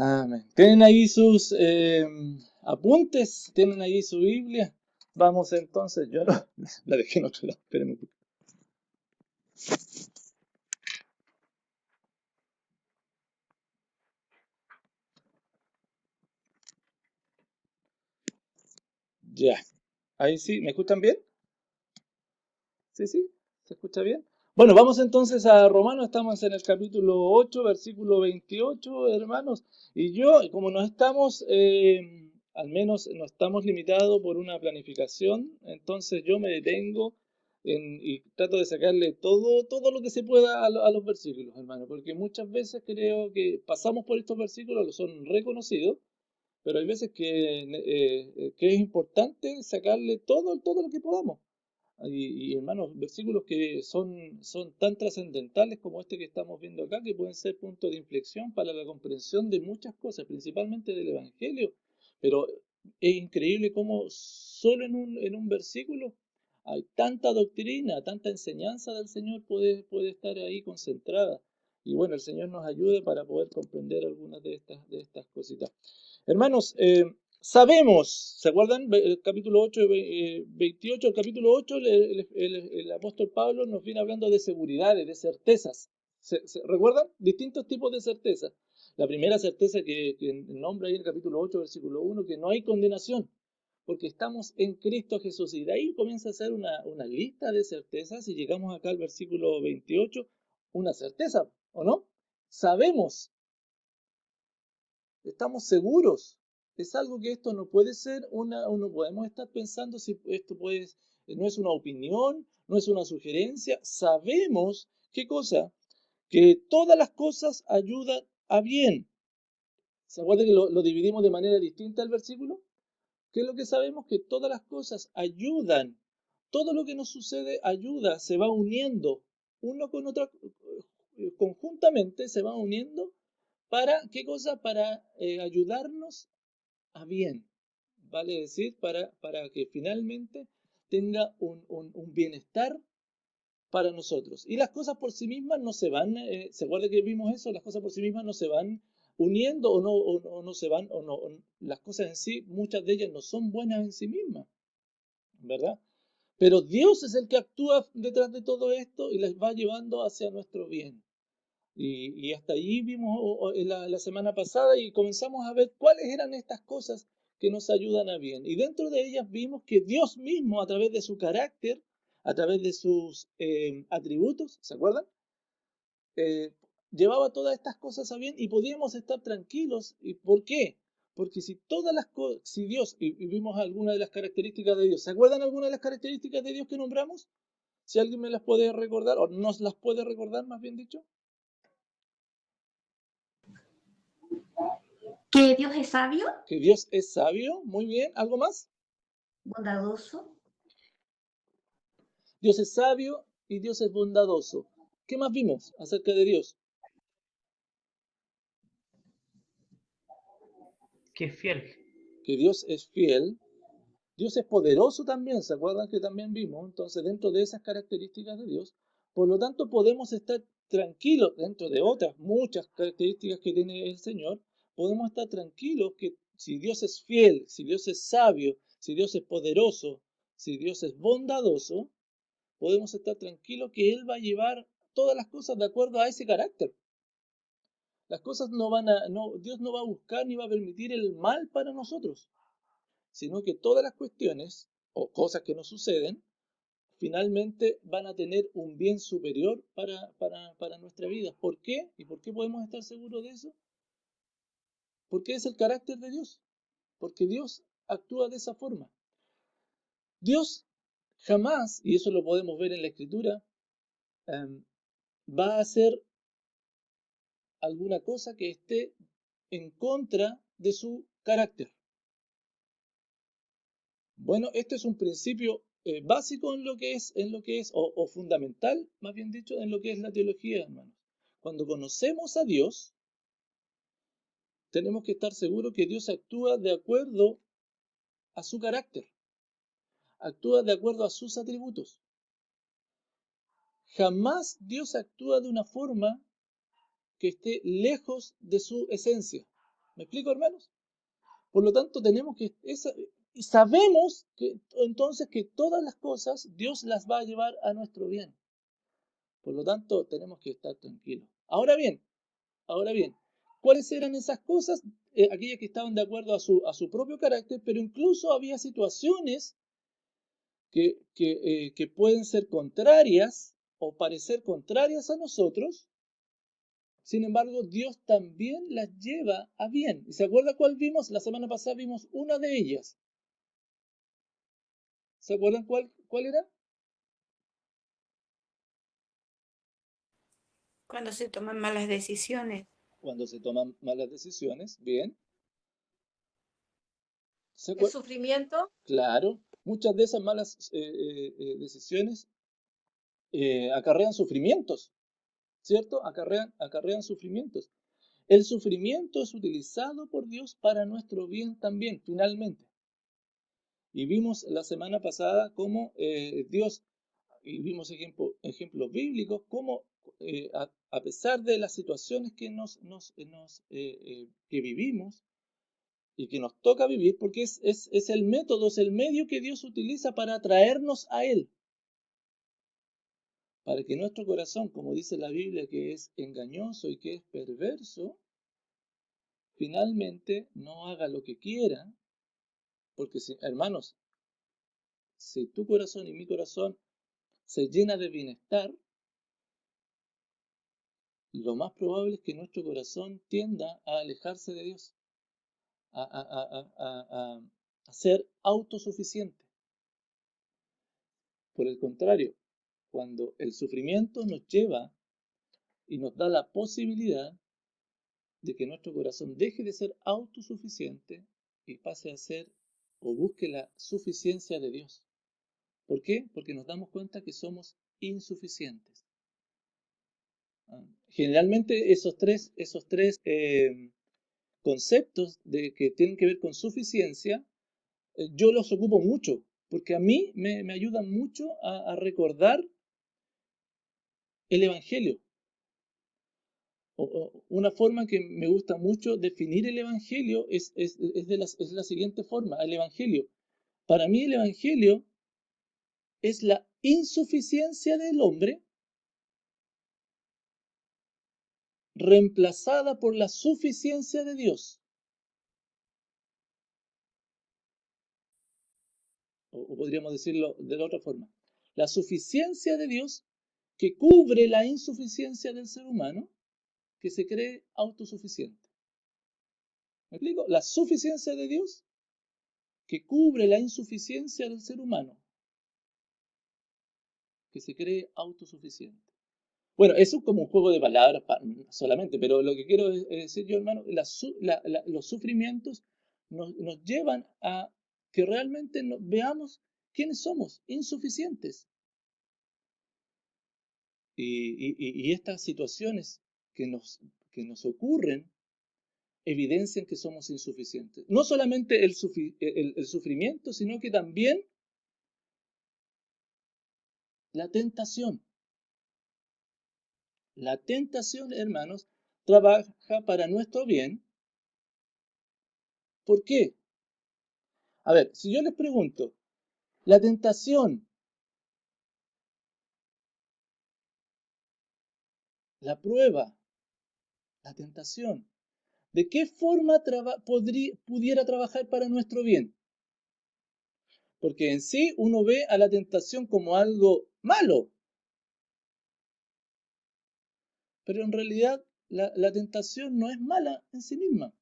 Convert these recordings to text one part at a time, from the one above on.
Amén. ¿Tienen ahí sus apuntes? ¿Tienen ahí su Biblia? Vamos entonces, yo no, la dejé en otro lado, espérenme. Ya, ahí sí, ¿me escuchan bien? Sí, sí, ¿se escucha bien? Bueno, vamos entonces a Romanos, estamos en el capítulo 8, versículo 28, hermanos. Y yo, como no estamos, al menos no estamos limitados por una planificación, entonces yo me detengo y trato de sacarle todo lo que se pueda a los versículos, hermano, porque muchas veces creo que pasamos por estos versículos, los son reconocidos, pero hay veces que es importante sacarle todo lo que podamos. Y hermanos, versículos que son tan trascendentales como este que estamos viendo acá, que pueden ser puntos de inflexión para la comprensión de muchas cosas, principalmente del Evangelio. Pero es increíble cómo solo en un versículo hay tanta doctrina, tanta enseñanza del Señor puede estar ahí concentrada. Y bueno, el Señor nos ayude para poder comprender algunas de estas cositas. Hermanos, sabemos, ¿se acuerdan? El capítulo 8, 28, el capítulo 8, el apóstol Pablo nos viene hablando de seguridades, de certezas. ¿Recuerdan? Distintos tipos de certezas. La primera certeza que nombra ahí en el capítulo 8, versículo 1, que no hay condenación, porque estamos en Cristo Jesús. Y de ahí comienza a ser una lista de certezas y llegamos acá al versículo 28, una certeza, ¿o no? Sabemos, estamos seguros. Es algo que esto no puede ser no podemos estar pensando si esto no es una opinión, no es una sugerencia. Sabemos qué cosa, que todas las cosas ayudan a bien. ¿Se acuerdan que lo dividimos de manera distinta el versículo? ¿Qué es lo que sabemos? Que todas las cosas ayudan. Todo lo que nos sucede ayuda, se va uniendo uno con otro, conjuntamente se va uniendo para, ¿qué cosa? Para ayudarnos a bien, vale decir, para que finalmente tenga un bienestar para nosotros. Y las cosas por sí mismas no se van, ¿se acuerda que vimos eso? Las cosas por sí mismas no se van uniendo o no se van, las cosas en sí, muchas de ellas no son buenas en sí mismas, ¿verdad? Pero Dios es el que actúa detrás de todo esto y las va llevando hacia nuestro bien. Y hasta ahí vimos la semana pasada y comenzamos a ver cuáles eran estas cosas que nos ayudan a bien. Y dentro de ellas vimos que Dios mismo, a través de su carácter, a través de sus atributos, ¿se acuerdan? Eh, Llevaba todas estas cosas a bien y podíamos estar tranquilos. ¿Y por qué? Porque si todas las cosas, si Dios, y vimos algunas de las características de Dios, ¿se acuerdan algunas de las características de Dios que nombramos? Si alguien me las puede recordar, o nos las puede recordar, más bien dicho. Que Dios es sabio, Que Dios es sabio, muy bien. ¿Algo más? bondadoso, Dios es sabio y Dios es bondadoso. ¿Qué más vimos acerca de Dios? Que es fiel. Que Dios es fiel. Dios es poderoso también, ¿se acuerdan que también vimos? Entonces, dentro de esas características de Dios, por lo tanto, podemos estar tranquilos, dentro de otras muchas características que tiene el Señor, podemos estar tranquilos que si Dios es fiel, si Dios es sabio, si Dios es poderoso, si Dios es bondadoso, podemos estar tranquilos que Él va a llevar todas las cosas de acuerdo a ese carácter. Las cosas Dios no va a buscar ni va a permitir el mal para nosotros, sino que todas las cuestiones o cosas que nos suceden, finalmente van a tener un bien superior para nuestra vida. ¿Por qué? ¿Y por qué podemos estar seguros de eso? Porque es el carácter de Dios, porque Dios actúa de esa forma. Dios jamás, y eso lo podemos ver en la Escritura, va a hacer alguna cosa que esté en contra de su carácter. Bueno, este es un principio básico en lo que es o fundamental, más bien dicho, en lo que es la teología, hermanos. Cuando conocemos a Dios, tenemos que estar seguros que Dios actúa de acuerdo a su carácter, actúa de acuerdo a sus atributos. Jamás Dios actúa de una forma que esté lejos de su esencia. ¿Me explico, hermanos? Por lo tanto, tenemos que, y sabemos que entonces que todas las cosas Dios las va a llevar a nuestro bien. Por lo tanto, tenemos que estar tranquilos. Ahora bien, ¿cuáles eran esas cosas? Aquellas que estaban de acuerdo a su propio carácter, pero incluso había situaciones que pueden ser contrarias o parecer contrarias a nosotros. Sin embargo, Dios también las lleva a bien. ¿Y se acuerda cuál vimos? La semana pasada vimos una de ellas. ¿Se acuerdan cuál era? Cuando se toman malas decisiones. Cuando se toman malas decisiones. Bien. El sufrimiento. Claro. Muchas de esas malas decisiones acarrean sufrimientos, ¿cierto? Acarrean sufrimientos. El sufrimiento es utilizado por Dios para nuestro bien también, finalmente. Y vimos la semana pasada cómo Dios, y vimos ejemplos bíblicos, cómo a pesar de las situaciones que vivimos y que nos toca vivir, porque es el método, es el medio que Dios utiliza para atraernos a Él. Para que nuestro corazón, como dice la Biblia, que es engañoso y que es perverso, finalmente no haga lo que quiera, porque hermanos, si tu corazón y mi corazón se llena de bienestar, lo más probable es que nuestro corazón tienda a alejarse de Dios, a ser autosuficiente. Por el contrario, cuando el sufrimiento nos lleva y nos da la posibilidad de que nuestro corazón deje de ser autosuficiente y pase a ser o busque la suficiencia de Dios. ¿Por qué? Porque nos damos cuenta que somos insuficientes. Generalmente esos tres conceptos que tienen que ver con suficiencia, yo los ocupo mucho, porque a mí me ayudan mucho a recordar el Evangelio. Una forma que me gusta mucho definir el Evangelio es la siguiente forma. El Evangelio, para mí el Evangelio es la insuficiencia del hombre reemplazada por la suficiencia de Dios. O podríamos decirlo de la otra forma. La suficiencia de Dios que cubre la insuficiencia del ser humano que se cree autosuficiente. ¿Me explico? La suficiencia de Dios que cubre la insuficiencia del ser humano que se cree autosuficiente. Bueno, eso es como un juego de palabras solamente, pero lo que quiero decir yo, hermano, los sufrimientos nos llevan a que realmente veamos quiénes somos, insuficientes. Y estas situaciones que nos ocurren evidencian que somos insuficientes. No solamente el sufrimiento, sino que también la tentación. La tentación, hermanos, trabaja para nuestro bien. ¿Por qué? A ver, si yo les pregunto, la tentación, la prueba, la tentación, ¿de qué forma pudiera trabajar para nuestro bien? Porque en sí uno ve a la tentación como algo malo, pero en realidad la tentación no es mala en sí misma.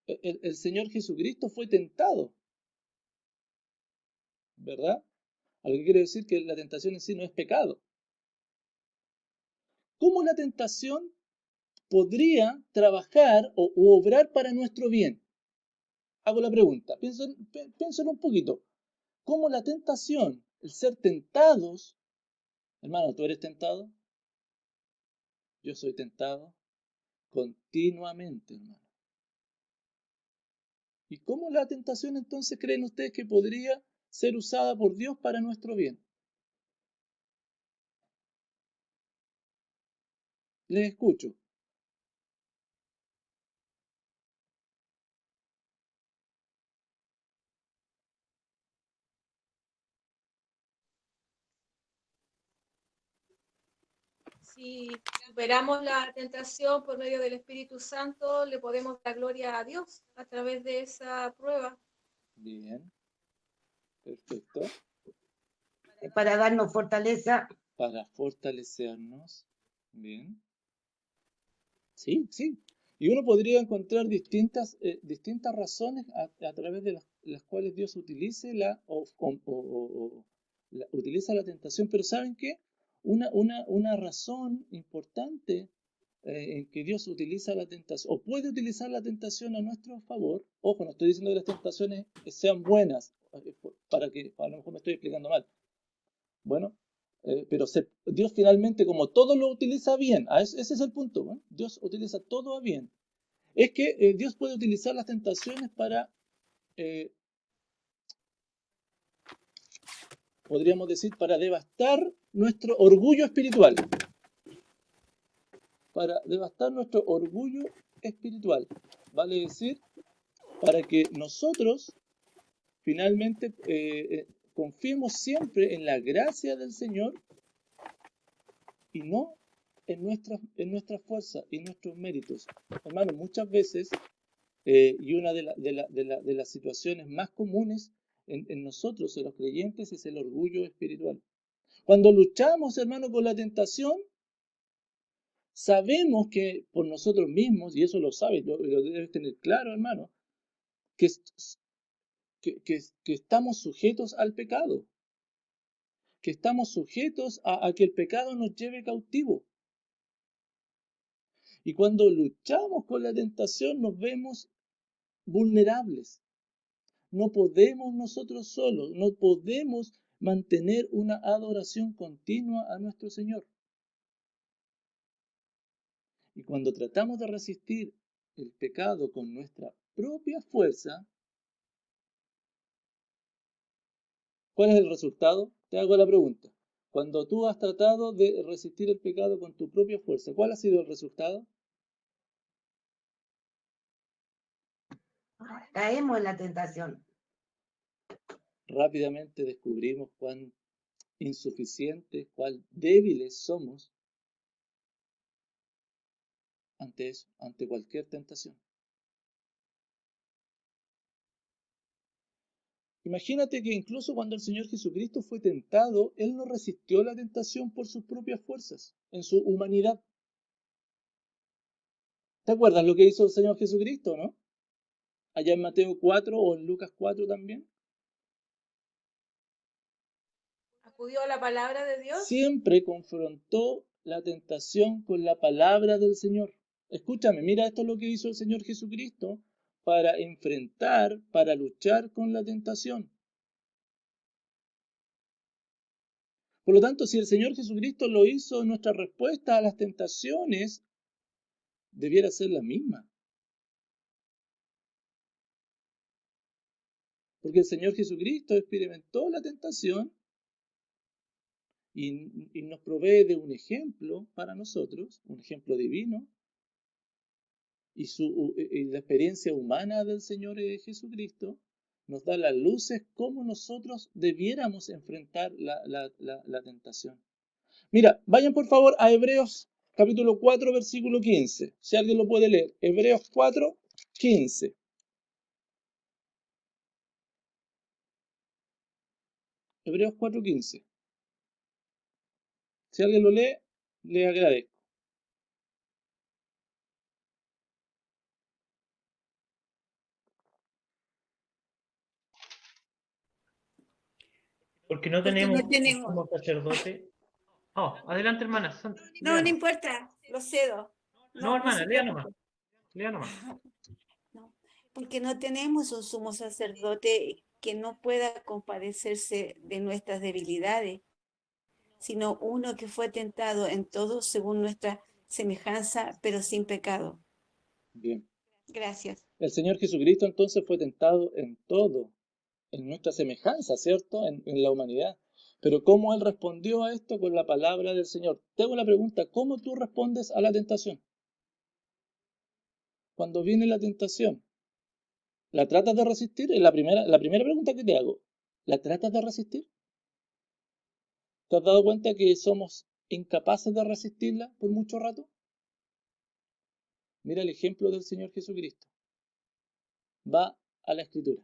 El Señor Jesucristo fue tentado, ¿verdad? Algo que quiere decir que la tentación en sí no es pecado. ¿Cómo la tentación podría trabajar o obrar para nuestro bien? Hago la pregunta, piénsenlo un poquito. ¿Cómo la tentación, el ser tentados, hermano, ¿tú eres tentado? Yo soy tentado continuamente, hermano. ¿Y cómo la tentación entonces creen ustedes que podría ser usada por Dios para nuestro bien? Les escucho. Si superamos la tentación por medio del Espíritu Santo, le podemos dar gloria a Dios a través de esa prueba. Bien, perfecto. Para darnos fortaleza. Para fortalecernos. Bien. Sí, sí. Y uno podría encontrar distintas razones a través de las cuales Dios utiliza utiliza la tentación. Pero ¿saben qué? Una razón importante en que Dios utiliza la tentación, o puede utilizar la tentación a nuestro favor. Ojo, no estoy diciendo que las tentaciones sean buenas, para que a lo mejor me estoy explicando mal. Bueno, pero Dios finalmente, como todo lo utiliza bien, ese es el punto, ¿no? Dios utiliza todo a bien. Es que Dios puede utilizar las tentaciones para, podríamos decir, para devastar nuestro orgullo espiritual. Para devastar nuestro orgullo espiritual. Vale decir, para que nosotros finalmente confiemos siempre en la gracia del Señor y no en nuestra fuerza y nuestros méritos. Hermano, muchas veces, y una de las situaciones más comunes en nosotros, en los creyentes, es el orgullo espiritual. Cuando luchamos, hermano, con la tentación, sabemos que por nosotros mismos, y eso lo sabes, lo debes tener claro, hermano, que estamos sujetos al pecado, que estamos sujetos a que el pecado nos lleve cautivo. Y cuando luchamos con la tentación nos vemos vulnerables. No podemos nosotros solos, no podemos mantener una adoración continua a nuestro Señor. Y cuando tratamos de resistir el pecado con nuestra propia fuerza, ¿cuál es el resultado? Te hago la pregunta. Cuando tú has tratado de resistir el pecado con tu propia fuerza, ¿cuál ha sido el resultado? Caemos en la tentación. Rápidamente descubrimos cuán insuficientes, cuán débiles somos ante eso, ante cualquier tentación. Imagínate que incluso cuando el Señor Jesucristo fue tentado, Él no resistió la tentación por sus propias fuerzas, en su humanidad. ¿Te acuerdas lo que hizo el Señor Jesucristo, no? Allá en Mateo 4 o en Lucas 4 también. ¿Acudió a la palabra de Dios? Siempre confrontó la tentación con la palabra del Señor. Escúchame, mira, esto es lo que hizo el Señor Jesucristo para enfrentar, para luchar con la tentación. Por lo tanto, si el Señor Jesucristo lo hizo, nuestra respuesta a las tentaciones debiera ser la misma. Porque el Señor Jesucristo experimentó la tentación y nos provee de un ejemplo para nosotros, un ejemplo divino, y la experiencia humana del Señor Jesucristo nos da las luces cómo nosotros debiéramos enfrentar la tentación. Mira, vayan por favor a Hebreos capítulo 4, versículo 15. Si alguien lo puede leer. Hebreos 4, 15. Hebreos 4, 15. Si alguien lo lee, le agradezco. Porque no Porque tenemos no tenemos. como sacerdote. Oh, adelante, hermana. No, no importa, lo cedo. No, hermana, se lea preocupe. nomás. Lea nomás. No, porque no tenemos un sumo sacerdote que no pueda compadecerse de nuestras debilidades, sino uno que fue tentado en todo según nuestra semejanza, pero sin pecado. Bien. Gracias. El Señor Jesucristo entonces fue tentado en todo, en nuestra semejanza, ¿cierto? En la humanidad. Pero ¿cómo Él respondió a esto? Con la palabra del Señor. Te hago la pregunta, ¿cómo tú respondes a la tentación? Cuando viene la tentación, ¿la tratas de resistir? Es la primera pregunta que te hago. ¿La tratas de resistir? ¿Te has dado cuenta que somos incapaces de resistirla por mucho rato? Mira el ejemplo del Señor Jesucristo. Va a la Escritura.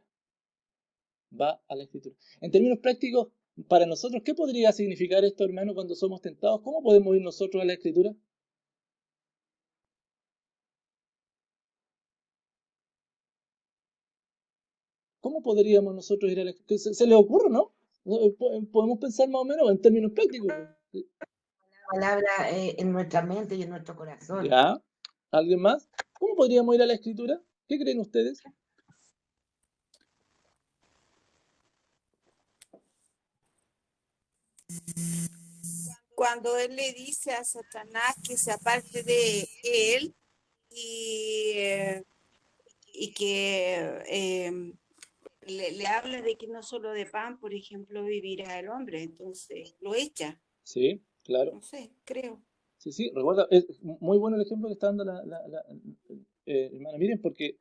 Va a la Escritura. En términos prácticos, para nosotros, ¿qué podría significar esto, hermano, cuando somos tentados? ¿Cómo podemos ir nosotros a la Escritura? ¿Cómo podríamos nosotros ir a la Escritura? ¿Se le ocurre, no? Podemos pensar más o menos en términos prácticos. Palabra en nuestra mente y en nuestro corazón. ¿Ya? ¿Alguien más? ¿Cómo podríamos ir a la Escritura? ¿Qué creen ustedes? Cuando él le dice a Satanás que se aparte de él y, y que le habla de que no solo de pan, por ejemplo, vivirá el hombre, entonces lo echa, Sí, claro. no sé, creo. Sí, sí, recuerda, es muy bueno el ejemplo que está dando la hermana. Miren, porque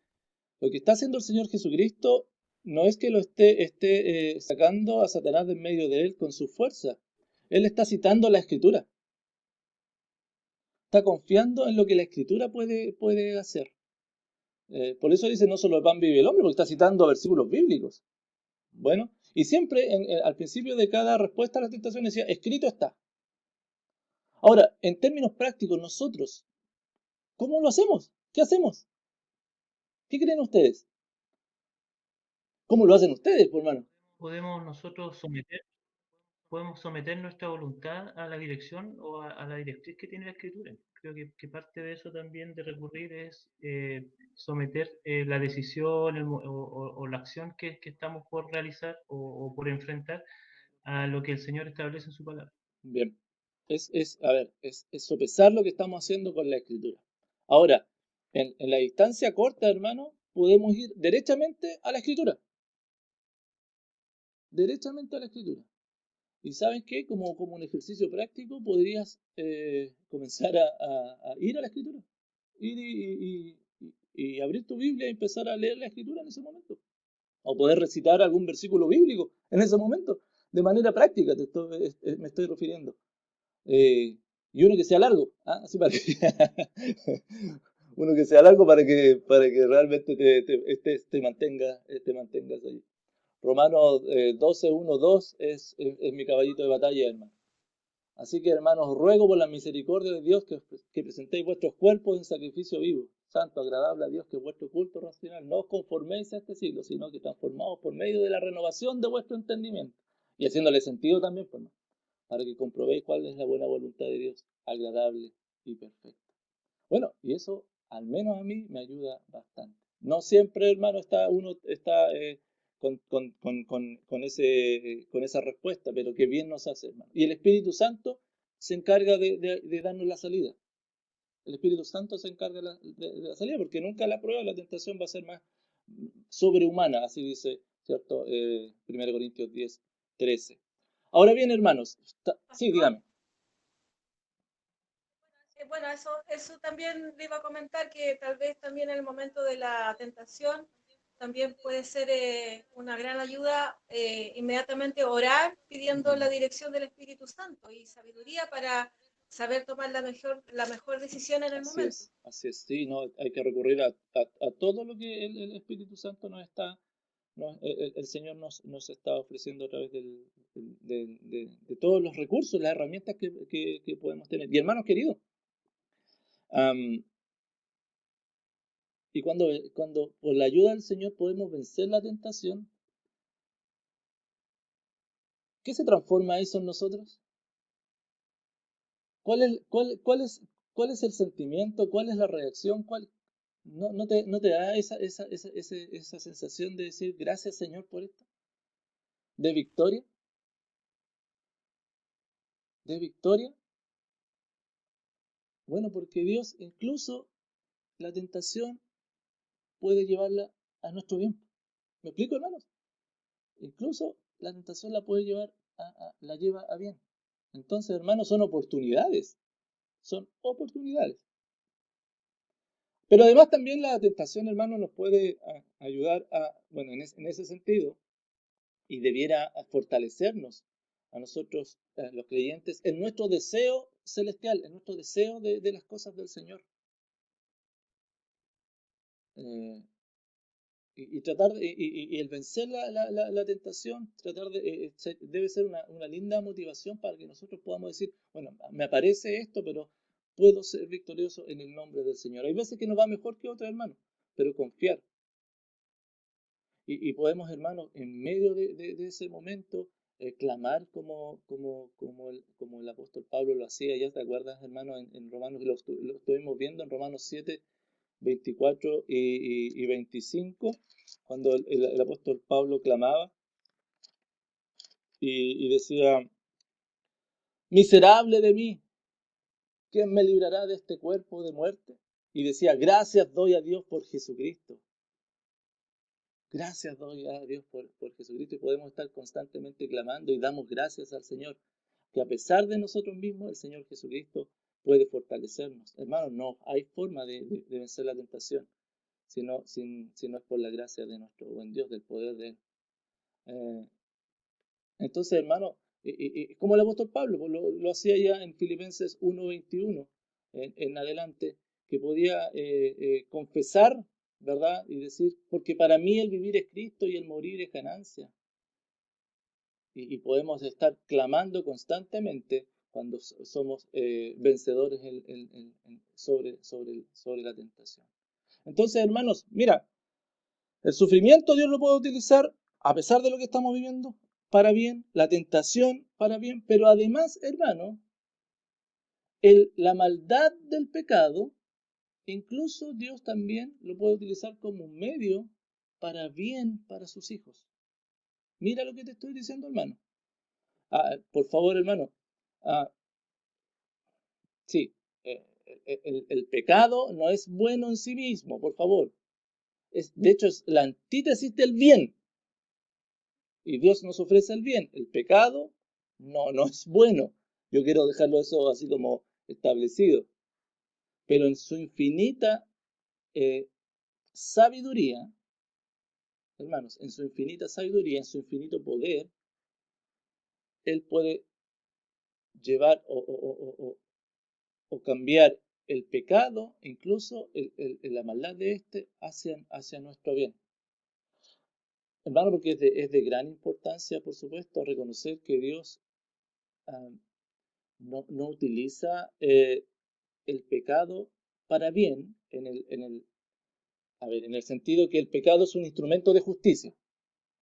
lo que está haciendo el Señor Jesucristo no es que lo esté sacando a Satanás de en medio de él con su fuerza. Él está citando la Escritura. Está confiando en lo que la Escritura puede hacer. Por eso dice, no solo el pan vive el hombre, porque está citando versículos bíblicos. Bueno, y siempre al principio de cada respuesta a la tentación decía, escrito está. Ahora, en términos prácticos, nosotros, ¿cómo lo hacemos? ¿Qué hacemos? ¿Qué creen ustedes? ¿Cómo lo hacen ustedes, por hermano? Podemos nosotros podemos someter nuestra voluntad a la dirección o a la directriz que tiene la Escritura. Creo que parte de eso también de recurrir es someter la decisión o la acción que estamos por realizar o por enfrentar a lo que el Señor establece en su palabra. Bien, es sopesar lo que estamos haciendo con la Escritura. Ahora, en la distancia corta, hermano, podemos ir derechamente a la Escritura. Derechamente a la Escritura. ¿Y saben qué? Como un ejercicio práctico, podrías comenzar a ir a la Escritura. Ir y abrir tu Biblia y empezar a leer la Escritura en ese momento. O poder recitar algún versículo bíblico en ese momento. De manera práctica me estoy refiriendo. Y uno que sea largo, ¿ah? Así para que uno que sea largo para que realmente te mantengas ahí. Romanos 12, 1, 2 es mi caballito de batalla, hermano. Así que, hermanos, os ruego por la misericordia de Dios que presentéis vuestros cuerpos en sacrificio vivo, santo, agradable a Dios, que es vuestro culto racional. No os conforméis a este siglo, sino que transformaos por medio de la renovación de vuestro entendimiento. Y haciéndole sentido también, pues, ¿no? Para que comprobéis cuál es la buena voluntad de Dios, agradable y perfecta. Bueno, y eso al menos a mí me ayuda bastante. No siempre, hermano, uno está con esa respuesta, pero qué bien nos hace, hermano. Y el Espíritu Santo se encarga de darnos la salida. El Espíritu Santo se encarga de la salida, porque nunca la prueba, la tentación va a ser más sobrehumana, así dice, ¿cierto? 1 Corintios 10, 13. Ahora bien, hermanos, sí, dígame. Bueno, eso también le iba a comentar, que tal vez también en el momento de la tentación también puede ser una gran ayuda inmediatamente orar pidiendo la dirección del Espíritu Santo y sabiduría para saber tomar la mejor decisión en el momento. Así es, sí, no, hay que recurrir a todo lo que el Espíritu Santo el Señor nos está ofreciendo a través de todos los recursos, las herramientas que podemos tener. Y hermanos queridos, y cuando por la ayuda del Señor podemos vencer la tentación, ¿qué se transforma eso en nosotros? ¿Cuál es el sentimiento? ¿Cuál es la reacción? ¿No te da esa sensación de decir gracias, Señor, por esto? ¿De victoria? ¿De victoria? Bueno, porque Dios incluso la tentación puede llevarla a nuestro bien. ¿Me explico, hermanos? Incluso la tentación la puede llevar la lleva a bien. Entonces, hermanos, son oportunidades. Son oportunidades. Pero además también la tentación, hermanos, nos puede ayudar bueno, en ese sentido, y debiera fortalecernos a nosotros, los creyentes, en nuestro deseo celestial, en nuestro deseo de las cosas del Señor. Eh, y tratar y el vencer la tentación, debe ser una linda motivación para que nosotros podamos decir, bueno, me aparece esto, pero puedo ser victorioso en el nombre del Señor. Hay veces que nos va mejor que otros, hermanos, pero confiar. Y podemos, hermanos, en medio de ese momento, clamar como el apóstol Pablo lo hacía. Ya te acuerdas, hermano, en Romanos, lo estuvimos viendo en Romanos 7, 24 y 25, cuando el apóstol Pablo clamaba y decía, miserable de mí, ¿quién me librará de este cuerpo de muerte? Y decía, gracias doy a Dios por Jesucristo. Gracias doy a Dios por Jesucristo, y podemos estar constantemente clamando y damos gracias al Señor, que a pesar de nosotros mismos, el Señor Jesucristo puede fortalecernos. Hermanos, no hay forma de vencer la tentación si no es por la gracia de nuestro buen Dios, del poder de Él. Entonces, hermano, como el apóstol Pablo pues, lo hacía ya en Filipenses 1:21 en adelante, que podía confesar, ¿verdad? Y decir, porque para mí el vivir es Cristo y el morir es ganancia. Y podemos estar clamando constantemente cuando somos vencedores sobre la tentación. Entonces, hermanos, mira, el sufrimiento Dios lo puede utilizar, a pesar de lo que estamos viviendo, para bien, la tentación para bien, pero además, hermano, la maldad del pecado, incluso Dios también lo puede utilizar como un medio para bien para sus hijos. Mira lo que te estoy diciendo, hermano. Por favor, hermano. Sí, el pecado no es bueno en sí mismo, por favor. De hecho, es la antítesis del bien. Y Dios nos ofrece el bien. El pecado no es bueno. Yo quiero dejarlo eso así como establecido. Pero en su infinita sabiduría, hermanos, en su infinita sabiduría, en su infinito poder, Él puede llevar o cambiar el pecado, incluso la maldad de este, hacia nuestro bien. Hermano, porque es de gran importancia, por supuesto, reconocer que Dios no utiliza el pecado para bien, en el sentido que el pecado es un instrumento de justicia.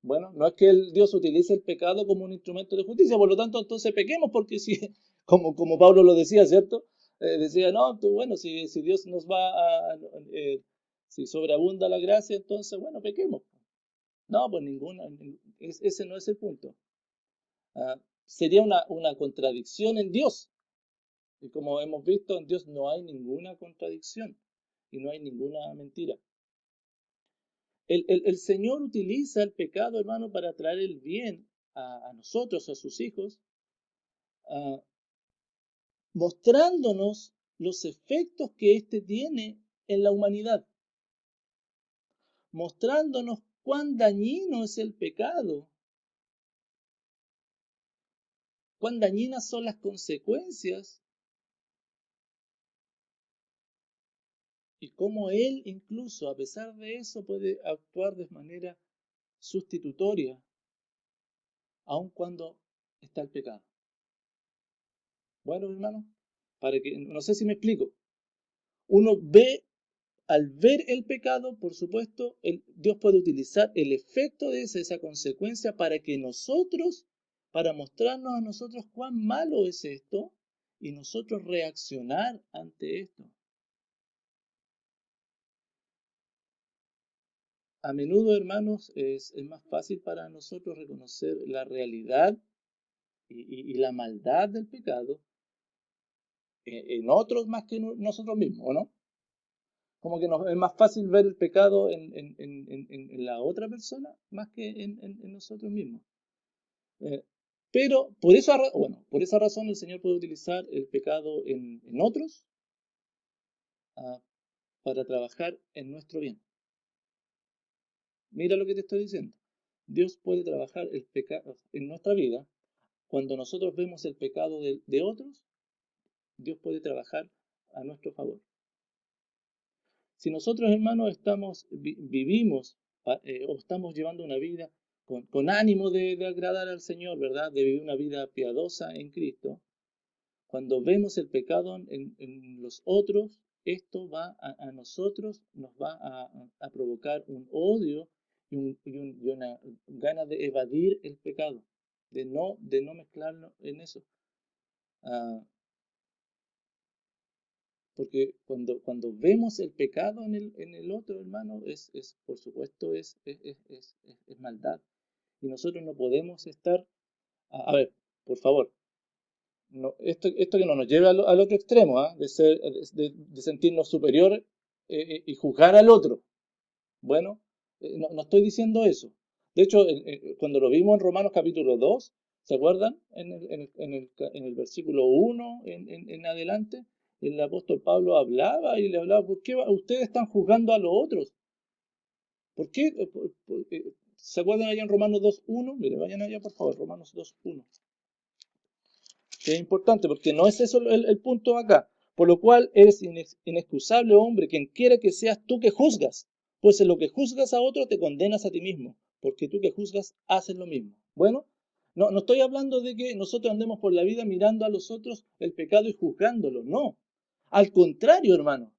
Bueno, no es que Dios utilice el pecado como un instrumento de justicia, por lo tanto, entonces pequemos, porque si, como Pablo lo decía, ¿cierto? Decía, no, bueno, si Dios nos va si sobreabunda la gracia, entonces, bueno, pequemos. No, pues ese no es el punto. Sería una contradicción en Dios. Y como hemos visto, en Dios no hay ninguna contradicción y no hay ninguna mentira. El Señor utiliza el pecado, hermano, para traer el bien a nosotros, a sus hijos, mostrándonos los efectos que éste tiene en la humanidad, mostrándonos cuán dañino es el pecado, cuán dañinas son las consecuencias y cómo Él incluso, a pesar de eso, puede actuar de manera sustitutoria, aun cuando está el pecado. Bueno, hermano, no sé si me explico. Uno ve, al ver el pecado, por supuesto, Dios puede utilizar el efecto de esa consecuencia para mostrarnos a nosotros cuán malo es esto y nosotros reaccionar ante esto. A menudo, hermanos, es más fácil para nosotros reconocer la realidad y la maldad del pecado en otros más que nosotros mismos, ¿no? Como que es más fácil ver el pecado en la otra persona más que en nosotros mismos. Pero por esa razón el Señor puede utilizar el pecado en otros para trabajar en nuestro bien. Mira lo que te estoy diciendo. Dios puede trabajar el pecado en nuestra vida cuando nosotros vemos el pecado de otros Dios puede trabajar a nuestro favor. Si nosotros, hermanos, vivimos o estamos llevando una vida con ánimo de agradar al Señor, ¿verdad? De vivir una vida piadosa en Cristo, cuando vemos el pecado en los otros, esto va a nosotros, nos va a provocar un odio y una gana de evadir el pecado, de no mezclarnos en eso. Porque cuando vemos el pecado en el otro, hermano, por supuesto, es maldad. Y nosotros no podemos estar... A ver, por favor, no, esto que no nos lleve al otro extremo, de sentirnos superior y juzgar al otro. Bueno, no estoy diciendo eso. De hecho, cuando lo vimos en Romanos capítulo 2, ¿se acuerdan? En el versículo 1 en adelante, el apóstol Pablo hablaba y le hablaba, ¿por qué ustedes están juzgando a los otros? ¿Por qué? ¿Se acuerdan allá en Romanos 2.1? Mire, vayan allá por favor, Romanos 2.1. Que es importante porque no es eso el punto acá. Por lo cual eres inexcusable, hombre, quien quiera que seas tú que juzgas. Pues en lo que juzgas a otro te condenas a ti mismo, porque tú que juzgas haces lo mismo. Bueno, no estoy hablando de que nosotros andemos por la vida mirando a los otros el pecado y juzgándolo, no. Al contrario, hermano,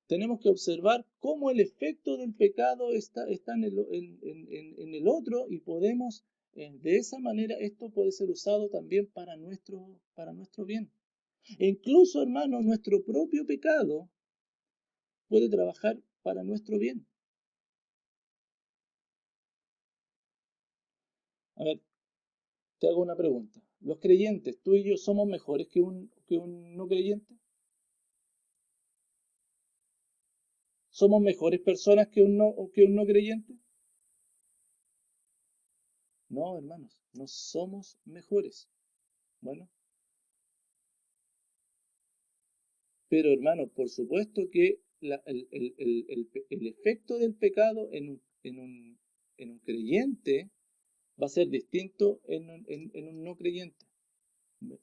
tenemos que observar cómo el efecto del pecado está en el otro y podemos, de esa manera, esto puede ser usado también para nuestro bien. E incluso, hermano, nuestro propio pecado puede trabajar para nuestro bien. A ver, te hago una pregunta. ¿Los creyentes, tú y yo, somos mejores que un no creyente? ¿Somos mejores personas que un no creyente? No, hermanos, no somos mejores. Bueno, pero hermano, por supuesto que el efecto del pecado en un creyente va a ser distinto en un no creyente.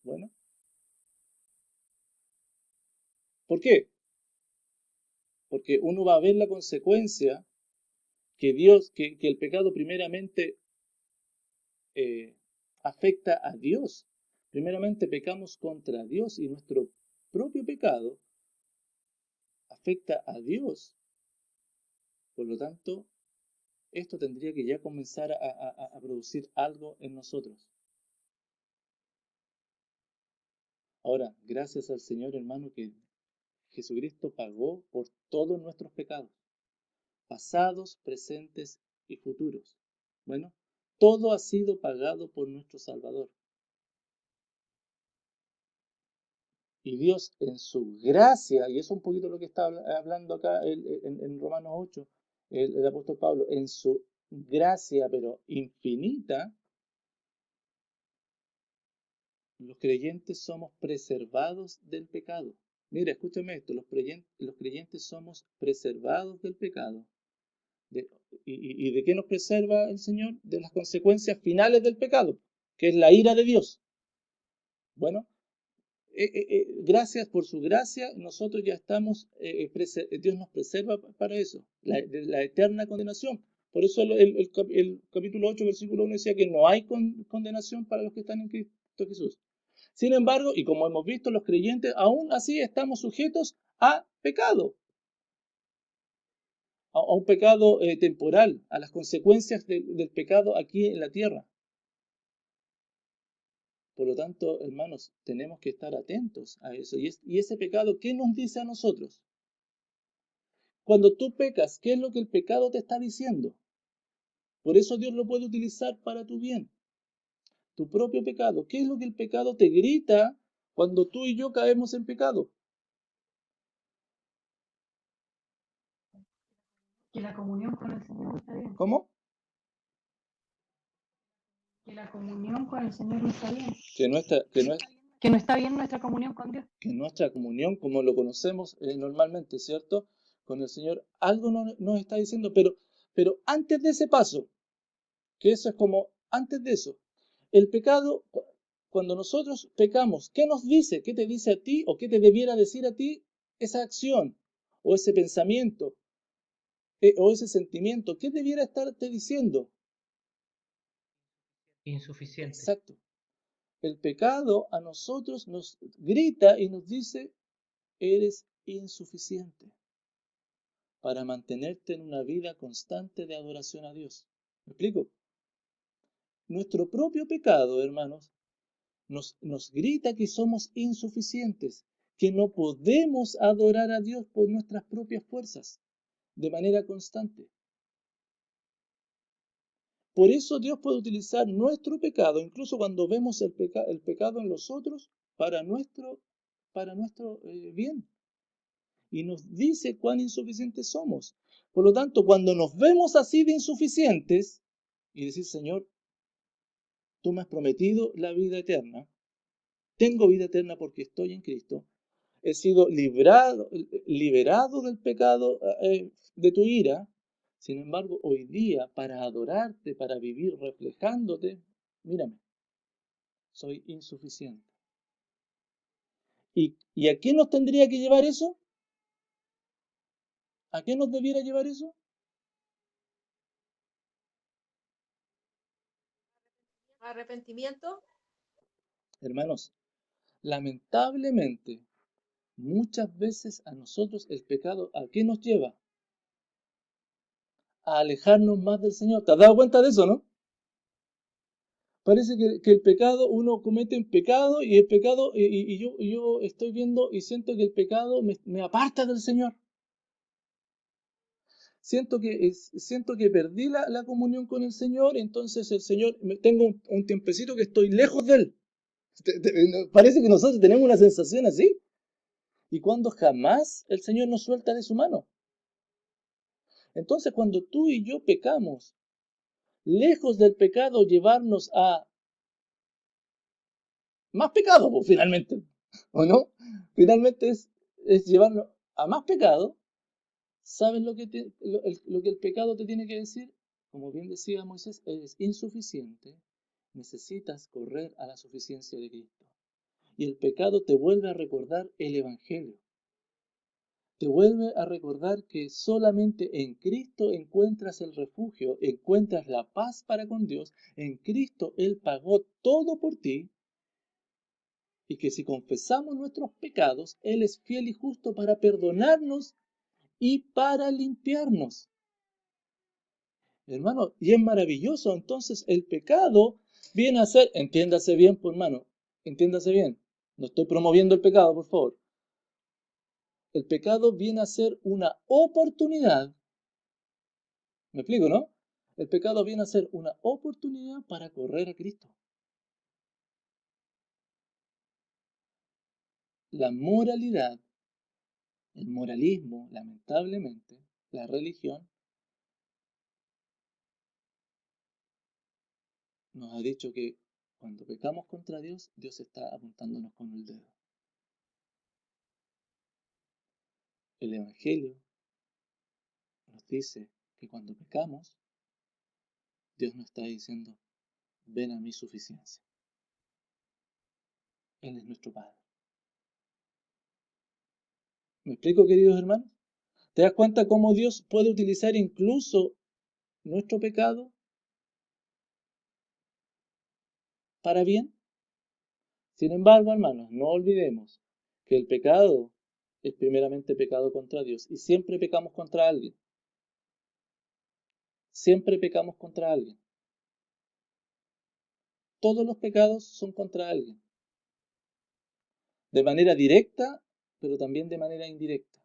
Bueno, ¿por qué? Porque uno va a ver la consecuencia que el pecado primeramente afecta a Dios. Primeramente pecamos contra Dios y nuestro propio pecado afecta a Dios. Por lo tanto, esto tendría que ya comenzar a producir algo en nosotros. Ahora, gracias al Señor, hermano, que Jesucristo pagó por todos nuestros pecados, pasados, presentes y futuros. Bueno, todo ha sido pagado por nuestro Salvador. Y Dios en su gracia, y eso es un poquito lo que está hablando acá en Romanos 8, el apóstol Pablo, en su gracia, pero infinita, los creyentes somos preservados del pecado. Mira, escúchame esto, los creyentes somos preservados del pecado. ¿Y de qué nos preserva el Señor? De las consecuencias finales del pecado, que es la ira de Dios. Bueno, gracias por su gracia, nosotros ya estamos, Dios nos preserva para eso, la eterna condenación. Por eso el capítulo 8, versículo 1 decía que no hay condenación para los que están en Cristo Jesús. Sin embargo, y como hemos visto, los creyentes aún así estamos sujetos a pecado, a un pecado temporal, a las consecuencias del pecado aquí en la tierra. Por lo tanto, hermanos, tenemos que estar atentos a eso. Y ese pecado, ¿qué nos dice a nosotros? Cuando tú pecas, ¿qué es lo que el pecado te está diciendo? Por eso Dios lo puede utilizar para tu bien. Tu propio pecado. ¿Qué es lo que el pecado te grita cuando tú y yo caemos en pecado? Que la comunión con el Señor no está bien. ¿Cómo? Que la comunión con el Señor no está bien. Que no está bien nuestra comunión con Dios. Que nuestra comunión, como lo conocemos normalmente, ¿cierto? Con el Señor, algo nos está diciendo, pero antes de ese paso, que eso es como antes de eso, el pecado, cuando nosotros pecamos, ¿qué nos dice? ¿Qué te dice a ti o qué te debiera decir a ti esa acción o ese pensamiento o ese sentimiento? ¿Qué debiera estarte diciendo? Insuficiente. Exacto. El pecado a nosotros nos grita y nos dice, eres insuficiente para mantenerte en una vida constante de adoración a Dios. ¿Me explico? Nuestro propio pecado, hermanos, nos grita que somos insuficientes, que no podemos adorar a Dios por nuestras propias fuerzas, de manera constante. Por eso Dios puede utilizar nuestro pecado, incluso cuando vemos el pecado en los otros, para nuestro bien. Y nos dice cuán insuficientes somos. Por lo tanto, cuando nos vemos así de insuficientes, y decir, Señor, tú me has prometido la vida eterna, tengo vida eterna porque estoy en Cristo, he sido liberado del pecado de tu ira. Sin embargo, hoy día, para adorarte, para vivir reflejándote, mírame, soy insuficiente. ¿Y a qué nos tendría que llevar eso? ¿A qué nos debiera llevar eso? Arrepentimiento. Hermanos, lamentablemente, muchas veces a nosotros el pecado, ¿a qué nos lleva? A alejarnos más del Señor. ¿Te has dado cuenta de eso, no? Parece que el pecado, uno comete un pecado y el pecado, y yo estoy viendo y siento que el pecado me aparta del Señor. Siento que perdí la comunión con el Señor, entonces el Señor, tengo un tiempecito que estoy lejos de Él. Parece que nosotros tenemos una sensación así. Y cuando jamás el Señor nos suelta de su mano. Entonces cuando tú y yo pecamos, lejos del pecado llevarnos a más pecado, pues, finalmente, ¿o no? Finalmente es llevarnos a más pecado. ¿Sabes lo que el pecado te tiene que decir? Como bien decía Moisés, eres insuficiente, necesitas correr a la suficiencia de Cristo. Y el pecado te vuelve a recordar el Evangelio. Te vuelve a recordar que solamente en Cristo encuentras el refugio, encuentras la paz para con Dios. En Cristo Él pagó todo por ti. Y que si confesamos nuestros pecados, Él es fiel y justo para perdonarnos y para limpiarnos. Hermano, y es maravilloso. Entonces el pecado viene a ser, entiéndase bien, por hermano, entiéndase bien. No estoy promoviendo el pecado, por favor. El pecado viene a ser una oportunidad. ¿Me explico, no? El pecado viene a ser una oportunidad para correr a Cristo. La moralidad, el moralismo, lamentablemente, la religión, nos ha dicho que cuando pecamos contra Dios, Dios está apuntándonos con el dedo. El Evangelio nos dice que cuando pecamos, Dios nos está diciendo, ven a mi suficiencia. Él es nuestro Padre. ¿Me explico, queridos hermanos? ¿Te das cuenta cómo Dios puede utilizar incluso nuestro pecado para bien? Sin embargo, hermanos, no olvidemos que el pecado es primeramente pecado contra Dios y siempre pecamos contra alguien. Siempre pecamos contra alguien. Todos los pecados son contra alguien. De manera directa, pero también de manera indirecta.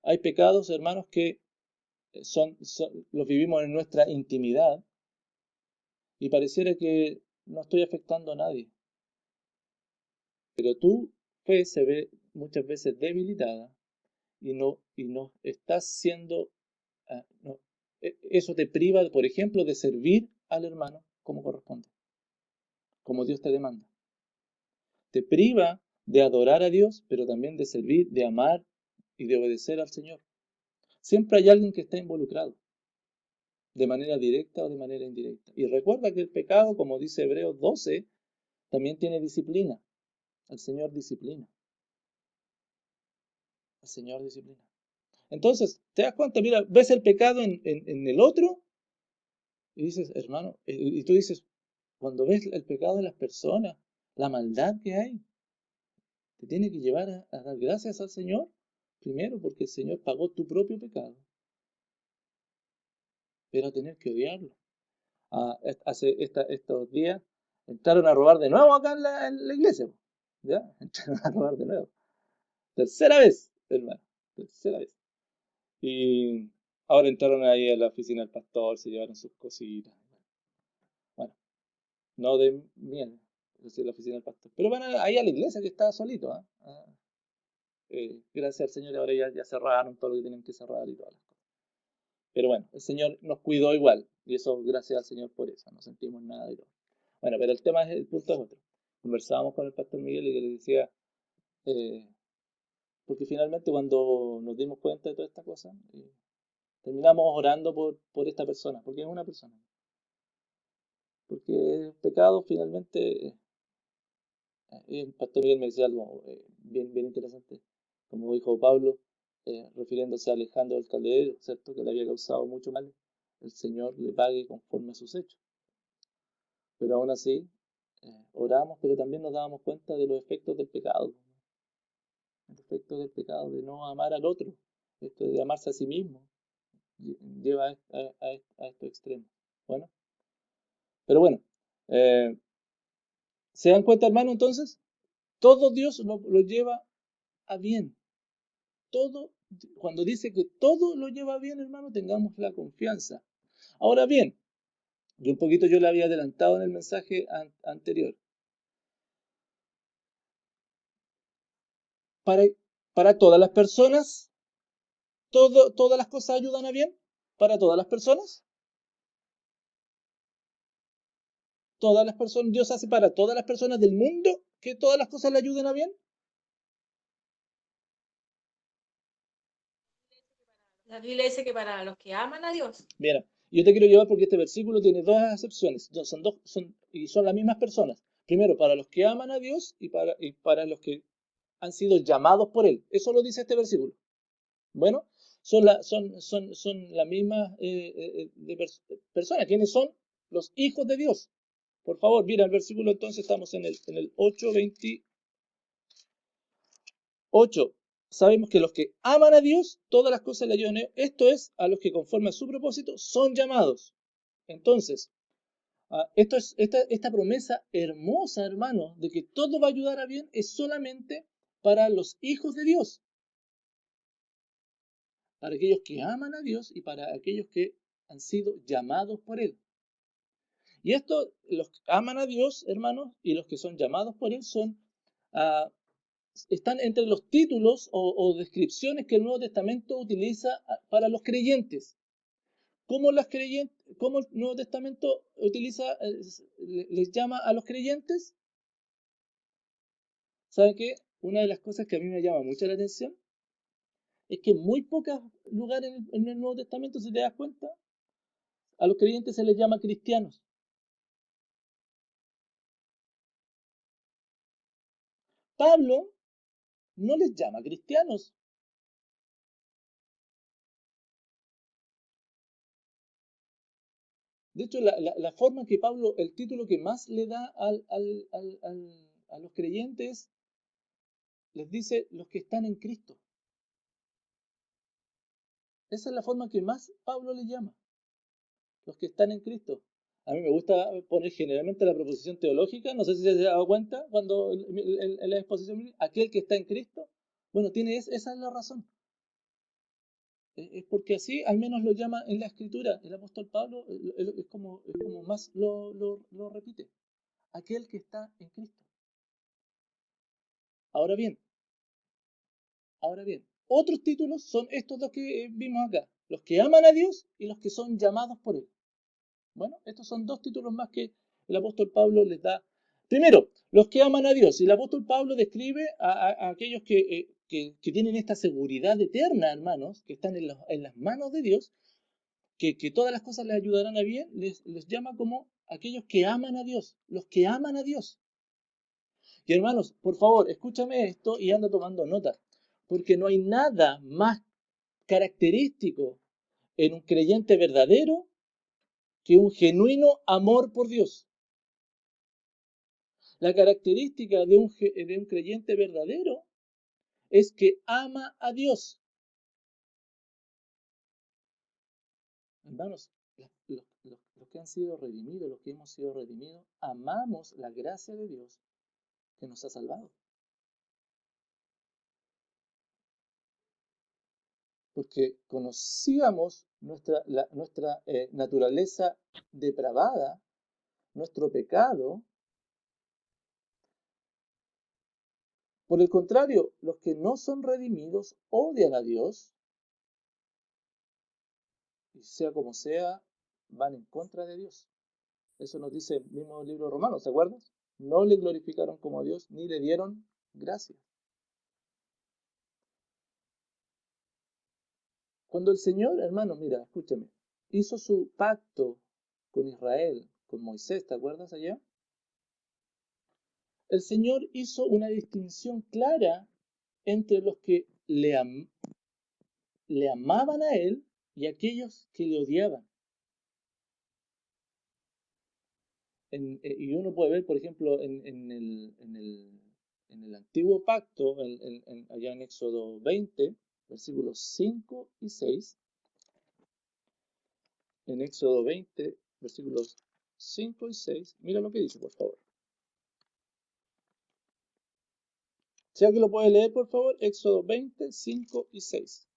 Hay pecados, hermanos, que los vivimos en nuestra intimidad y pareciera que no estoy afectando a nadie. Pero tu fe se ve muchas veces debilitada y no estás siendo... no, eso te priva, por ejemplo, de servir al hermano como corresponde, como Dios te demanda. Te priva de adorar a Dios, pero también de servir, de amar y de obedecer al Señor. Siempre hay alguien que está involucrado. de manera directa o de manera indirecta. Y recuerda que el pecado, como dice Hebreos 12, también tiene disciplina. El Señor disciplina. El Señor disciplina. Entonces, te das cuenta, mira, ves el pecado en el otro y dices, hermano, y tú dices, cuando ves el pecado de las personas, la maldad que hay, te tiene que llevar a dar gracias al Señor, primero porque el Señor pagó tu propio pecado, pero a tener que odiarlo. Estos días entraron a robar de nuevo acá en la iglesia, ¿ya? Entraron a robar de nuevo. Tercera vez, hermano, tercera vez. Y ahora entraron ahí a la oficina del pastor, se llevaron sus cositas. Bueno, no de miel, es la oficina del pastor. Pero van ahí a la iglesia que está solito. Gracias al Señor, ahora ya cerraron todo lo que tenían que cerrar y todas las cosas. Pero bueno, el Señor nos cuidó igual. Y eso, gracias al Señor por eso. No sentimos nada de todo. Bueno, pero el punto es otro. Conversábamos con el pastor Miguel y que le decía, porque finalmente cuando nos dimos cuenta de toda esta cosa, terminamos orando por esta persona, porque es una persona. Porque el pecado finalmente, el pastor Miguel me decía algo bien interesante, como dijo Pablo, refiriéndose a Alejandro del Calderero, ¿cierto? Que le había causado mucho mal, el Señor le pague conforme a sus hechos. Pero aún así, oramos, pero también nos dábamos cuenta de los efectos del pecado. El efecto del pecado, de no amar al otro, esto de amarse a sí mismo, lleva a estos extremos. Bueno, pero bueno, ¿se dan cuenta, hermano? Entonces, todo Dios lo lleva a bien. Todo, cuando dice que todo lo lleva bien, hermano, tengamos la confianza. Ahora bien, un poquito yo le había adelantado en el mensaje anterior. Para todas las personas, todas las cosas ayudan a bien. Para todas las personas. Todas las personas, Dios hace para todas las personas del mundo que todas las cosas le ayuden a bien. La Biblia dice que para los que aman a Dios. Mira, yo te quiero llevar porque este versículo tiene dos acepciones, son las mismas personas. Primero, para los que aman a Dios y para los que han sido llamados por Él. Eso lo dice este versículo. Bueno, son las mismas personas. ¿Quiénes son? Los hijos de Dios. Por favor, mira el versículo, entonces estamos en el 8:28. Sabemos que los que aman a Dios, todas las cosas le ayudan. Esto es, a los que conforme a su propósito son llamados. Entonces, esta promesa hermosa, hermano, de que todo va a ayudar a bien, es solamente para los hijos de Dios. Para aquellos que aman a Dios y para aquellos que han sido llamados por Él. Y esto, los que aman a Dios, hermanos, y los que son llamados por Él están entre los títulos o descripciones que el Nuevo Testamento utiliza para los creyentes. ¿Cómo el Nuevo Testamento les llama a los creyentes? ¿Saben qué? Una de las cosas que a mí me llama mucho la atención es que en muy pocos lugares en el Nuevo Testamento, si te das cuenta, a los creyentes se les llama cristianos. Pablo no les llama cristianos. De hecho, la forma que Pablo, el título que más le da a los creyentes, les dice los que están en Cristo. Esa es la forma que más Pablo le llama. Los que están en Cristo. A mí me gusta poner generalmente la proposición teológica, no sé si se ha dado cuenta cuando en la exposición, aquel que está en Cristo. Bueno, esa es la razón. Es porque así al menos lo llama en la Escritura. El apóstol Pablo es como más lo repite. Aquel que está en Cristo. Ahora bien, otros títulos son estos dos que vimos acá. Los que aman a Dios y los que son llamados por Él. Bueno, estos son dos títulos más que el apóstol Pablo les da. Primero, los que aman a Dios. Y el apóstol Pablo describe a aquellos que tienen esta seguridad eterna, hermanos, que están en las manos de Dios. que todas las cosas les ayudarán a bien, les llama como aquellos que aman a Dios, los que aman a Dios. Y hermanos, por favor, escúchame esto y anda tomando nota, porque no hay nada más característico en un creyente verdadero que un genuino amor por Dios. La característica de un creyente verdadero es que ama a Dios. Hermanos, los que han sido redimidos, los que hemos sido redimidos, amamos la gracia de Dios que nos ha salvado. Porque conocíamos nuestra naturaleza depravada, nuestro pecado. Por el contrario, los que no son redimidos odian a Dios y sea como sea, van en contra de Dios. Eso nos dice el mismo libro romano, ¿se acuerdan? No le glorificaron como a Dios ni le dieron gracias. Cuando el Señor, hermano, mira, escúchame, hizo su pacto con Israel, con Moisés, ¿te acuerdas allá? El Señor hizo una distinción clara entre los que le amaban a Él y aquellos que le odiaban. Y uno puede ver, por ejemplo, en el antiguo pacto, allá en Éxodo 20, versículos 5 y 6, en Éxodo 20, versículos 5 y 6, mira lo que dice, por favor. Si alguien lo puede leer, por favor, Éxodo 20, 5 y 6.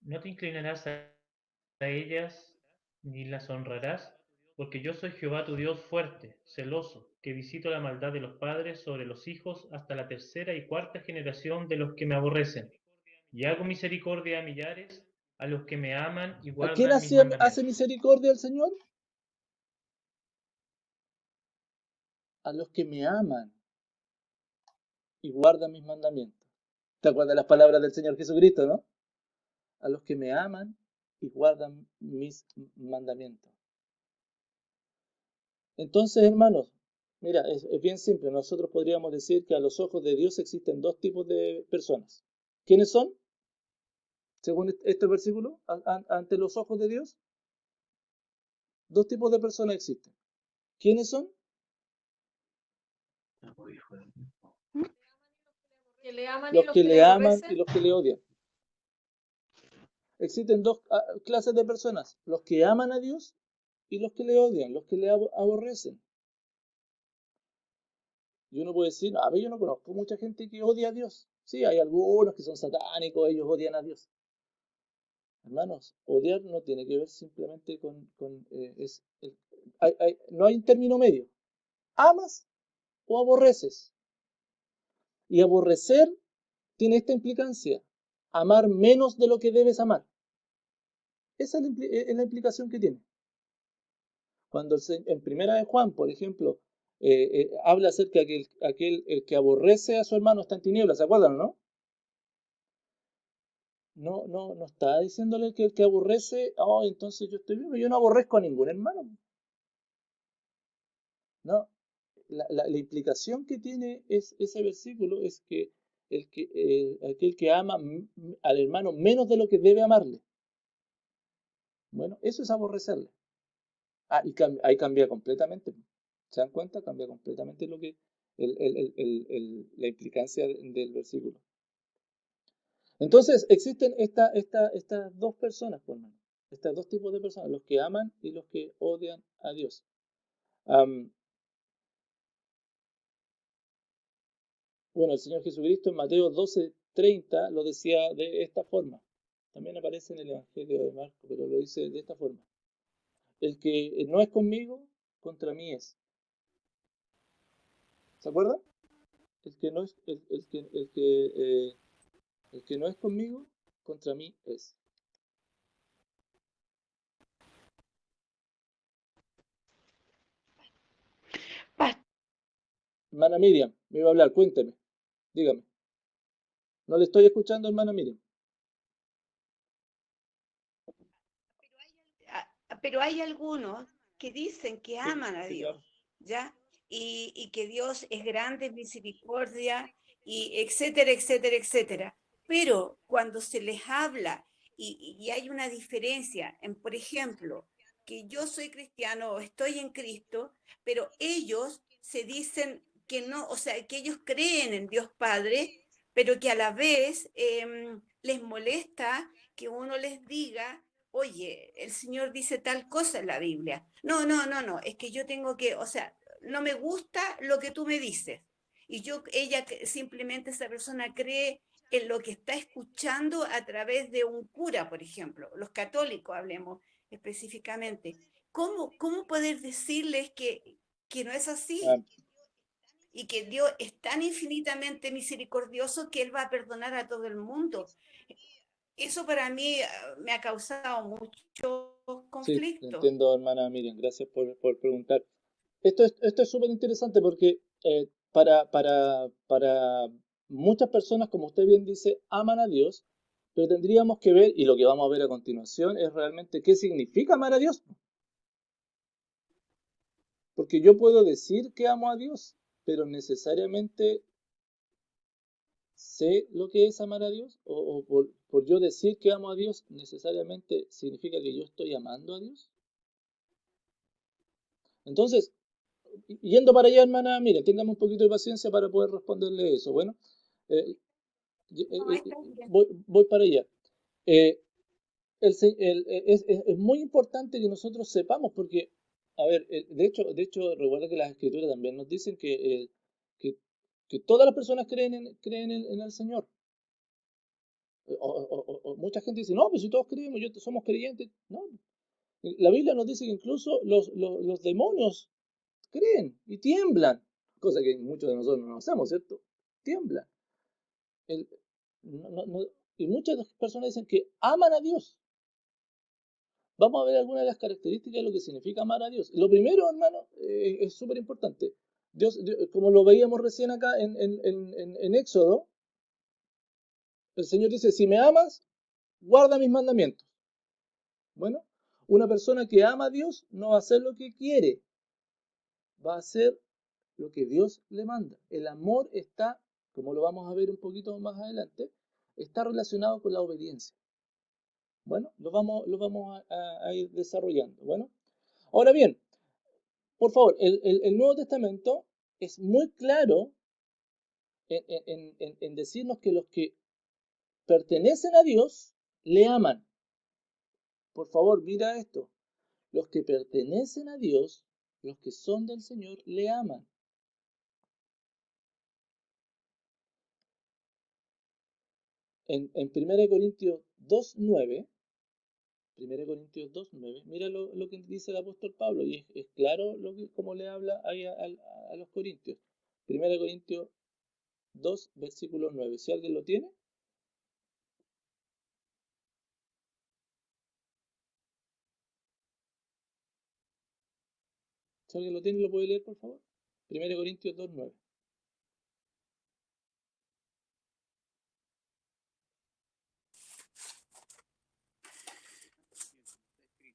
No te inclinarás a ellas ni las honrarás, porque yo soy Jehová tu Dios fuerte, celoso, que visito la maldad de los padres sobre los hijos hasta la tercera y cuarta generación de los que me aborrecen, y hago misericordia a millares, a los que me aman y ¿A quién guardan mis hace mandamientos. misericordia el Señor? A los que me aman y guardan mis mandamientos. ¿Te acuerdas las palabras del Señor Jesucristo, no? A los que me aman y guardan mis mandamientos. Entonces, hermanos, mira, es bien simple. Nosotros podríamos decir que a los ojos de Dios existen dos tipos de personas. ¿Quiénes son? Según este versículo, ante los ojos de Dios, dos tipos de personas existen. ¿Quiénes son? Que le aman y Los los que que le le aman y aborrecen. los que le odian. Existen dos clases de personas, los que aman a Dios y los que le odian, los que le aborrecen. Y uno puede decir, a ver, yo no conozco mucha gente que odia a Dios. Sí, hay algunos que son satánicos, ellos odian a Dios. Hermanos, odiar no tiene que ver simplemente no hay un término medio. ¿Amas o aborreces? Y aborrecer tiene esta implicancia, amar menos de lo que debes amar. Esa es la implicación que tiene. Cuando en Primera de Juan, por ejemplo, habla acerca de que aquel que aborrece a su hermano está en tinieblas, ¿se acuerdan o no? No está diciéndole que el que aborrece, oh, entonces yo estoy vivo, yo no aborrezco a ningún hermano. No, la implicación que tiene ese versículo es que aquel que ama al hermano menos de lo que debe amarle. Bueno, eso es aborrecerle. Y ahí cambia completamente. ¿Se dan cuenta? Cambia completamente lo que la implicancia del versículo. Entonces, existen estas dos personas, por hermano. Estos dos tipos de personas, los que aman y los que odian a Dios. Bueno, el Señor Jesucristo en Mateo 12:30 lo decía de esta forma. También aparece en el Evangelio de Marcos, pero lo dice de esta forma. El que no es conmigo, contra mí es. ¿Se acuerdan? El que no es, el que no es conmigo, contra mí es. Hermana Miriam, me iba a hablar, cuénteme, dígame. No le estoy escuchando, hermana Miriam. Pero hay algunos que dicen que Sí, aman a sí, Dios, claro. ¿ya? Y que Dios es grande en misericordia, y etcétera, etcétera, etcétera. Pero cuando se les habla y hay una diferencia en, por ejemplo, que yo soy cristiano o estoy en Cristo, pero ellos se dicen que no, o sea, que ellos creen en Dios Padre, pero que a la vez les molesta que uno les diga: oye, el Señor dice tal cosa en la Biblia. No, no, no, no, es que yo tengo que, o sea, no me gusta lo que tú me dices. Y simplemente esa persona cree en lo que está escuchando a través de un cura, por ejemplo, los católicos hablemos específicamente. ¿Cómo poder decirles que no es Ah, así? Y que Dios es tan infinitamente misericordioso que Él va a perdonar a todo el mundo. Eso para mí me ha causado mucho sí, le conflicto. entiendo, hermana Miriam. Gracias por preguntar. Esto es súper interesante porque para muchas personas, como usted bien dice, aman a Dios, pero tendríamos que ver, y lo que vamos a ver a continuación, es realmente qué significa amar a Dios. Porque yo puedo decir que amo a Dios, pero necesariamente sé lo que es amar a Dios, o por yo decir que amo a Dios, necesariamente significa que yo estoy amando a Dios. Entonces, yendo para allá, hermana, mire, téngame un poquito de paciencia para poder responderle eso. Bueno, eh, No, está bien. voy para allá. Eh, es muy importante que nosotros sepamos, porque, a ver, de hecho, recuerda que las escrituras también nos dicen que, que todas las personas creen en el Señor. O mucha gente dice, no, pues si todos creemos, somos creyentes. No, la Biblia nos dice que incluso los demonios creen y tiemblan, cosa que muchos de nosotros no hacemos, ¿cierto? Tiemblan. El- y muchas personas dicen que aman a Dios. Vamos a ver algunas de las características de lo que significa amar a Dios. Lo primero, hermano, es súper importante. Como lo veíamos recién acá en Éxodo, el Señor dice, si me amas, guarda mis mandamientos. Bueno, una persona que ama a Dios no va a hacer lo que quiere, va a hacer lo que Dios le manda. El amor está, como lo vamos a ver un poquito más adelante, está relacionado con la obediencia. Bueno, lo vamos a ir desarrollando. Bueno, ahora bien, por favor, el Nuevo Testamento es muy claro en decirnos que los que pertenecen a Dios le aman. Por favor, mira esto. Los que pertenecen a Dios, los que son del Señor, le aman. En 1 Corintios 2:9, 1 Corintios 2:9, mira lo que dice el apóstol Pablo, y es claro cómo le habla ahí a los corintios. 1 Corintios 2, versículo 9. Si alguien lo tiene, si alguien lo tiene, lo puede leer, por favor. 1 Corintios 2:9.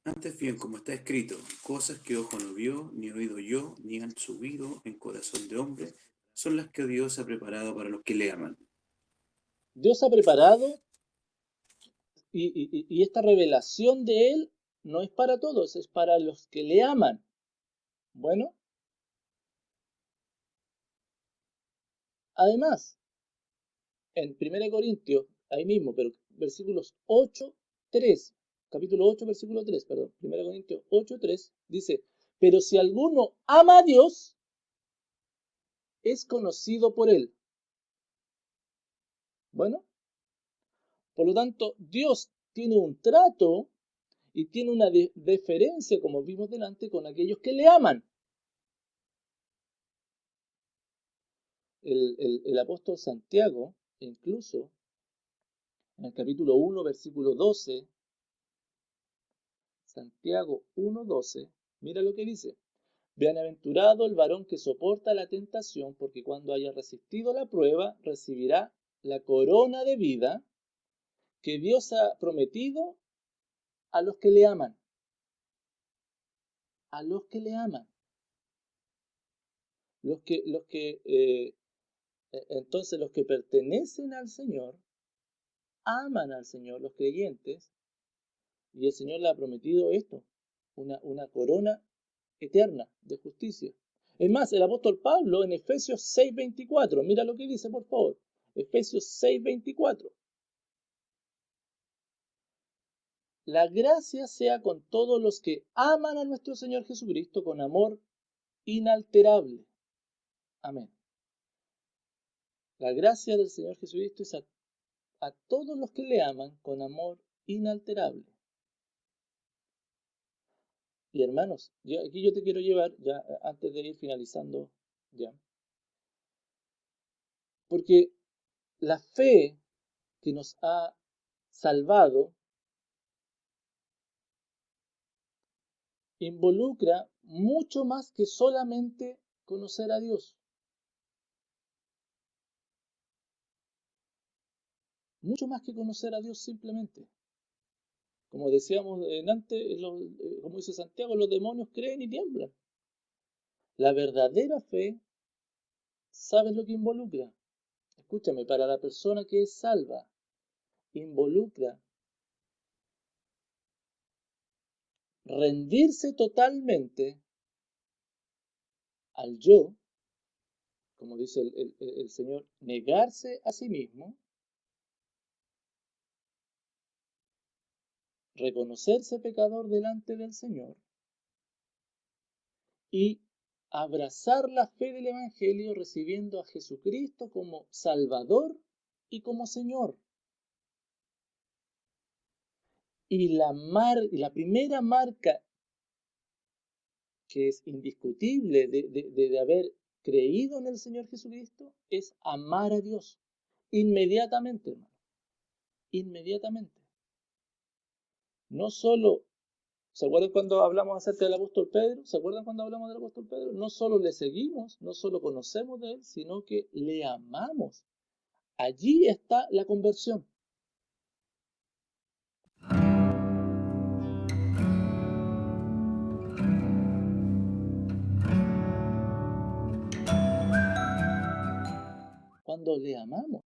Antes bien, como está escrito, cosas que ojo no vio, ni oído yo, ni han subido en corazón de hombre, son las que Dios ha preparado para los que le aman. Dios ha preparado y esta revelación de Él no es para todos, es para los que le aman. Bueno, además, en 1 Corintios, ahí mismo, pero versículos 8:3, capítulo 8, versículo 3, perdón, 1 Corintios 8:3, dice, pero si alguno ama a Dios, es conocido por Él. Bueno, por lo tanto, Dios tiene un trato y tiene una deferencia, como vimos delante, con aquellos que le aman. El apóstol Santiago, incluso en el capítulo 1, versículo 12, Santiago 1:12, mira lo que dice. Bienaventurado el varón que soporta la tentación, porque cuando haya resistido la prueba, recibirá la corona de vida que Dios ha prometido a los que le aman. A los que le aman. Entonces los que pertenecen al Señor, aman al Señor, los creyentes, y el Señor le ha prometido esto, una corona eterna de justicia. Es más, el apóstol Pablo en Efesios 6:24, mira lo que dice, por favor. Efesios 6:24. La gracia sea con todos los que aman a nuestro Señor Jesucristo con amor inalterable. Amén. La gracia del Señor Jesucristo es a todos los que le aman con amor inalterable. Y hermanos, aquí yo te quiero llevar, ya antes de ir finalizando, ya. Porque la fe que nos ha salvado involucra mucho más que solamente conocer a Dios. Mucho más que conocer a Dios simplemente. Como decíamos antes, como dice Santiago, los demonios creen y tiemblan. La verdadera fe, ¿sabes lo que involucra? Escúchame, para la persona que es salva, involucra rendirse totalmente al yo, como dice el Señor, negarse a sí mismo, reconocerse pecador delante del Señor y abrazar la fe del Evangelio recibiendo a Jesucristo como Salvador y como Señor. Y la primera marca que es indiscutible de haber creído en el Señor Jesucristo es amar a Dios. Inmediatamente, hermano. Inmediatamente. No solo, ¿se acuerdan cuando hablamos acerca del apóstol Pedro? ¿Se acuerdan cuando hablamos del apóstol Pedro? No solo le seguimos, no solo conocemos de él, sino que le amamos. Allí está la conversión. Cuando le amamos.